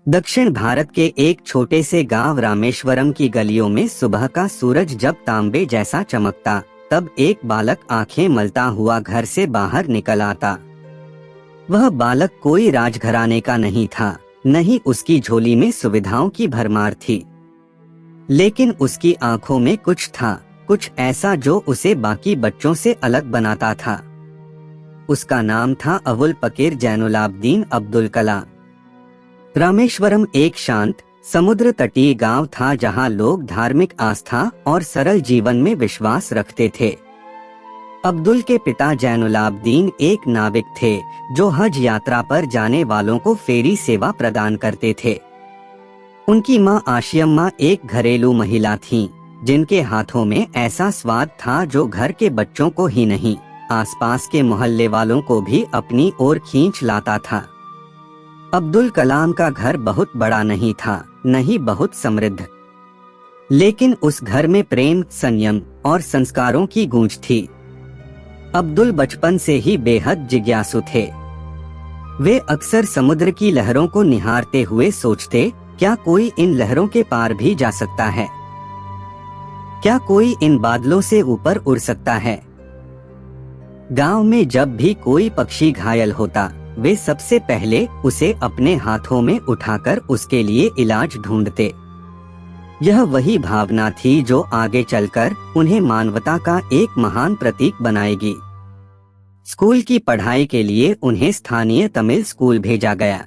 दक्षिण भारत के एक छोटे से गांव रामेश्वरम की गलियों में सुबह का सूरज जब तांबे जैसा चमकता, तब एक बालक आंखें मलता हुआ घर से बाहर निकल आता। वह बालक कोई राजघराने का नहीं था, न ही उसकी झोली में सुविधाओं की भरमार थी, लेकिन उसकी आंखों में कुछ था, कुछ ऐसा जो उसे बाकी बच्चों से अलग बनाता था। उसका नाम था अबुल पकीर जैनुलाब्दीन अब्दुल कलाम। रामेश्वरम एक शांत समुद्र तटीय गांव था जहां लोग धार्मिक आस्था और सरल जीवन में विश्वास रखते थे। अब्दुल के पिता जैनुलाब्दीन एक नाविक थे जो हज यात्रा पर जाने वालों को फेरी सेवा प्रदान करते थे। उनकी मां आशियम्मा एक घरेलू महिला थीं, जिनके हाथों में ऐसा स्वाद था जो घर के बच्चों को ही नहीं, आसपास के मोहल्ले वालों को भी अपनी ओर खींच लाता था। अब्दुल कलाम का घर बहुत बड़ा नहीं था, न ही बहुत समृद्ध, लेकिन उस घर में प्रेम, संयम और संस्कारों की गूंज थी। अब्दुल बचपन से ही बेहद जिज्ञासु थे। वे अक्सर समुद्र की लहरों को निहारते हुए सोचते, क्या कोई इन लहरों के पार भी जा सकता है? क्या कोई इन बादलों से ऊपर उड़ सकता है? गांव में जब भी कोई पक्षी घायल होता, वे सबसे पहले उसे अपने हाथों में उठाकर उसके लिए इलाज ढूंढते। यह वही भावना थी जो आगे चलकर उन्हें मानवता का एक महान प्रतीक बनाएगी। स्कूल की पढ़ाई के लिए उन्हें स्थानीय तमिल स्कूल भेजा गया।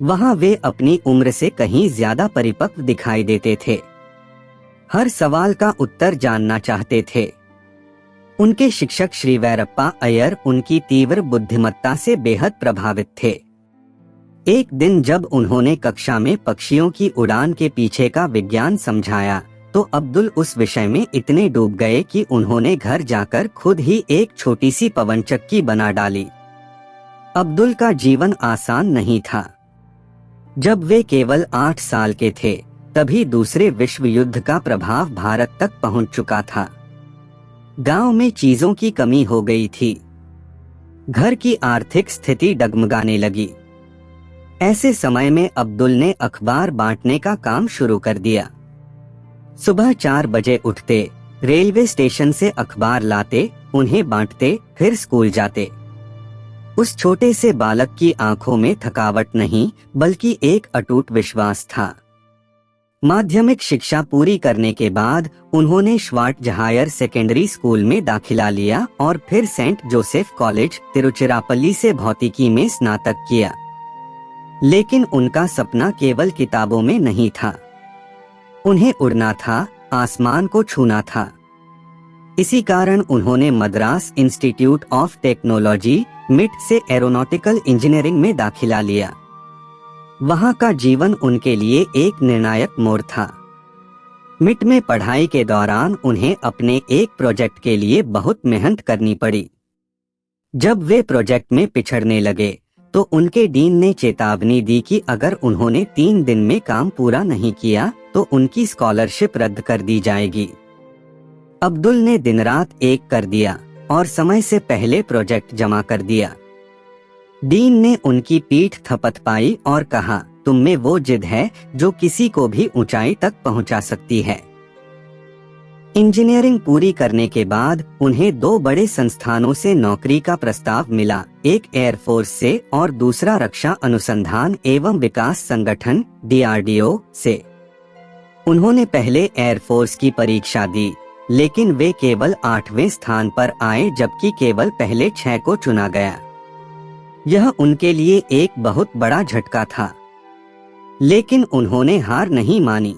वहां वे अपनी उम्र से कहीं ज्यादा परिपक्व दिखाई देते थे। हर सवाल का उत्तर जानना चाहते थे। उनके शिक्षक श्री वैरप्पा अय्यर उनकी तीव्र बुद्धिमत्ता से बेहद प्रभावित थे। एक दिन जब उन्होंने कक्षा में पक्षियों की उड़ान के पीछे का विज्ञान समझाया, तो अब्दुल उस विषय में इतने डूब गए कि उन्होंने घर जाकर खुद ही एक छोटी सी पवन चक्की बना डाली। अब्दुल का जीवन आसान नहीं था। जब वे केवल 8 साल के थे, तभी दूसरे विश्व युद्ध का प्रभाव भारत तक पहुंच चुका था। गांव में चीजों की कमी हो गई थी। घर की आर्थिक स्थिति डगमगाने लगी। ऐसे समय में अब्दुल ने अखबार बांटने का काम शुरू कर दिया। सुबह 4 बजे उठते, रेलवे स्टेशन से अखबार लाते, उन्हें बांटते, फिर स्कूल जाते। उस छोटे से बालक की आंखों में थकावट नहीं, बल्कि एक अटूट विश्वास था। माध्यमिक शिक्षा पूरी करने के बाद उन्होंने श्वार्ट्ज हायर सेकेंडरी स्कूल में दाखिला लिया और फिर सेंट जोसेफ कॉलेज, तिरुचिरापल्ली से भौतिकी में स्नातक किया। लेकिन उनका सपना केवल किताबों में नहीं था। उन्हें उड़ना था, आसमान को छूना था। इसी कारण उन्होंने मद्रास इंस्टीट्यूट ऑफ टेक्नोलॉजी मिट से एरोनॉटिकल इंजीनियरिंग में दाखिला लिया। वहां का जीवन उनके लिए एक निर्णायक मोड़ था। मिट में पढ़ाई के दौरान उन्हें अपने एक प्रोजेक्ट के लिए बहुत मेहनत करनी पड़ी। जब वे प्रोजेक्ट में पिछड़ने लगे, तो उनके डीन ने चेतावनी दी कि अगर उन्होंने 3 दिन में काम पूरा नहीं किया, तो उनकी स्कॉलरशिप रद्द कर दी जाएगी। अब्दुल ने दिन रात एक कर दिया और समय से पहले प्रोजेक्ट जमा कर दिया। डीन ने उनकी पीठ थपथपाई और कहा, तुम में वो जिद है जो किसी को भी ऊंचाई तक पहुंचा सकती है। इंजीनियरिंग पूरी करने के बाद उन्हें 2 बड़े संस्थानों से नौकरी का प्रस्ताव मिला, एक एयरफोर्स से और दूसरा रक्षा अनुसंधान एवं विकास संगठन DRDO से। उन्होंने पहले एयरफोर्स की परीक्षा दी, लेकिन वे केवल 8वें स्थान पर आए, जबकि केवल पहले 6 को चुना गया। यह उनके लिए एक बहुत बड़ा झटका था, लेकिन उन्होंने हार नहीं मानी।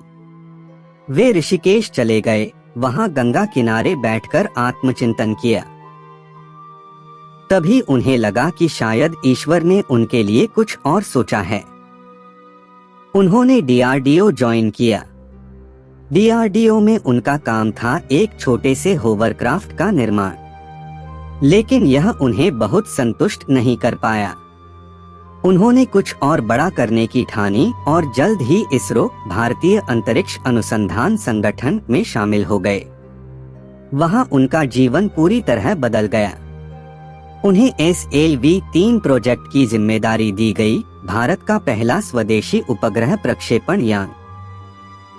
वे ऋषिकेश चले गए, वहां गंगा किनारे बैठकर आत्मचिंतन किया। तभी उन्हें लगा कि शायद ईश्वर ने उनके लिए कुछ और सोचा है। उन्होंने DRDO ज्वाइन किया। DRDO में उनका काम था एक छोटे से होवरक्राफ्ट का निर्माण, लेकिन यह उन्हें बहुत संतुष्ट नहीं कर पाया। उन्होंने कुछ और बड़ा करने की ठानी और जल्द ही इसरो, भारतीय अंतरिक्ष अनुसंधान संगठन में शामिल हो गए। वहां उनका जीवन पूरी तरह बदल गया। उन्हें SLV-3 प्रोजेक्ट की जिम्मेदारी दी गई, भारत का पहला स्वदेशी उपग्रह प्रक्षेपण यान।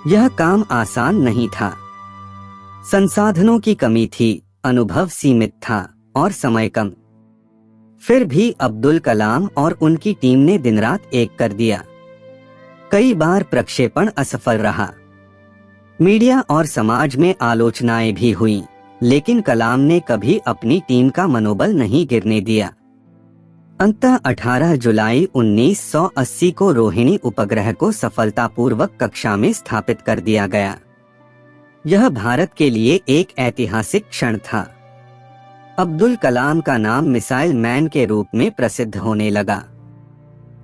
यह काम आसान नहीं था। संसाधनों की कमी थी, अनुभव सीमित था और समय कम। फिर भी अब्दुल कलाम और उनकी टीम ने दिन रात एक कर दिया। कई बार प्रक्षेपण असफल रहा। मीडिया और समाज में आलोचनाएं भी हुईं, लेकिन कलाम ने कभी अपनी टीम का मनोबल नहीं गिरने दिया। अंततः 18 जुलाई 1980 को रोहिणी उपग्रह को सफलतापूर्वक कक्षा में स्थापित कर दिया गया। यह भारत के लिए एक ऐतिहासिक क्षण था। अब्दुल कलाम का नाम मिसाइल मैन के रूप में प्रसिद्ध होने लगा।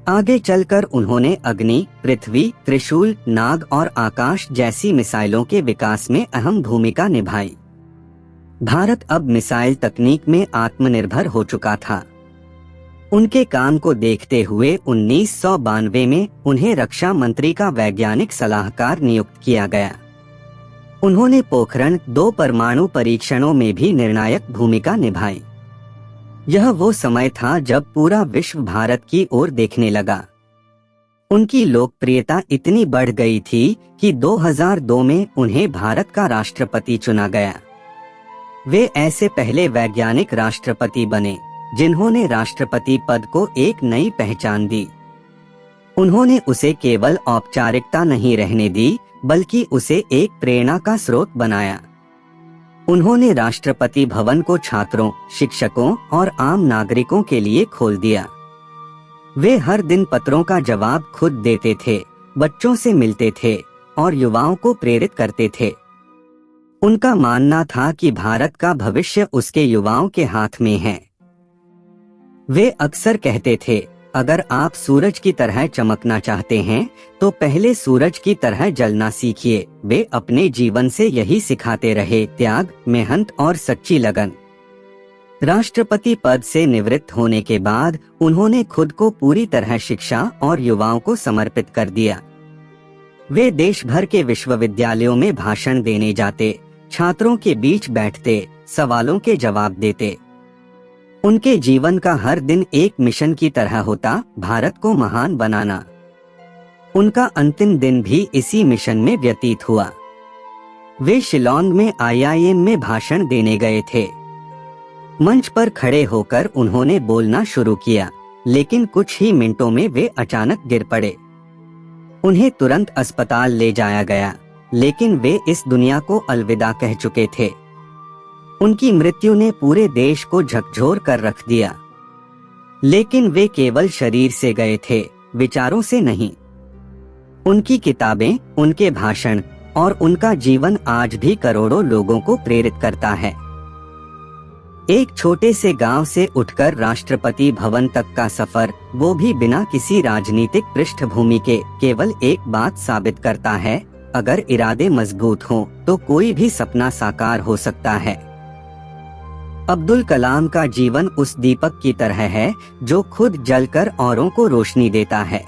आगे चलकर उन्होंने अग्नि, पृथ्वी, त्रिशूल, नाग और आकाश जैसी मिसाइलों के विकास में अहम भूमिका निभाई। भारत अब मिसाइल तकनीक में आत्मनिर्भर हो चुका था। उनके काम को देखते हुए 1992 में उन्हें रक्षा मंत्री का वैज्ञानिक सलाहकार नियुक्त किया गया। उन्होंने पोखरण 2 परमाणु परीक्षणों में भी निर्णायक भूमिका निभाई। यह वो समय था जब पूरा विश्व भारत की ओर देखने लगा। उनकी लोकप्रियता इतनी बढ़ गई थी कि 2002 में उन्हें भारत का राष्ट्रपति चुना गया। वे ऐसे पहले वैज्ञानिक राष्ट्रपति बने जिन्होंने राष्ट्रपति पद को एक नई पहचान दी। उन्होंने उसे केवल औपचारिकता नहीं रहने दी, बल्कि उसे एक प्रेरणा का स्रोत बनाया। उन्होंने राष्ट्रपति भवन को छात्रों, शिक्षकों और आम नागरिकों के लिए खोल दिया। वे हर दिन पत्रों का जवाब खुद देते थे, बच्चों से मिलते थे और युवाओं को प्रेरित करते थे। उनका मानना था कि भारत का भविष्य उसके युवाओं के हाथ में है। वे अक्सर कहते थे, अगर आप सूरज की तरह चमकना चाहते हैं तो पहले सूरज की तरह जलना सीखिए। वे अपने जीवन से यही सिखाते रहे, त्याग, मेहनत और सच्ची लगन। राष्ट्रपति पद से निवृत्त होने के बाद उन्होंने खुद को पूरी तरह शिक्षा और युवाओं को समर्पित कर दिया। वे देश भर के विश्वविद्यालयों में भाषण देने जाते, छात्रों के बीच बैठते, सवालों के जवाब देते। उनके जीवन का हर दिन एक मिशन की तरह होता, भारत को महान बनाना। उनका अंतिम दिन भी इसी मिशन में व्यतीत हुआ। वे शिलांग में IIM में भाषण देने गए थे। मंच पर खड़े होकर उन्होंने बोलना शुरू किया, लेकिन कुछ ही मिनटों में वे अचानक गिर पड़े। उन्हें तुरंत अस्पताल ले जाया गया, लेकिन वे इस दुनिया को अलविदा कह चुके थे। उनकी मृत्यु ने पूरे देश को झकझोर कर रख दिया। लेकिन वे केवल शरीर से गए थे, विचारों से नहीं। उनकी किताबें, उनके भाषण और उनका जीवन आज भी करोड़ों लोगों को प्रेरित करता है। एक छोटे से गांव से उठकर राष्ट्रपति भवन तक का सफर, वो भी बिना किसी राजनीतिक पृष्ठभूमि के, केवल एक बात साबित करता है, अगर इरादे मजबूत हों तो कोई भी सपना साकार हो सकता है। अब्दुल कलाम का जीवन उस दीपक की तरह है जो खुद जलकर औरों को रोशनी देता है।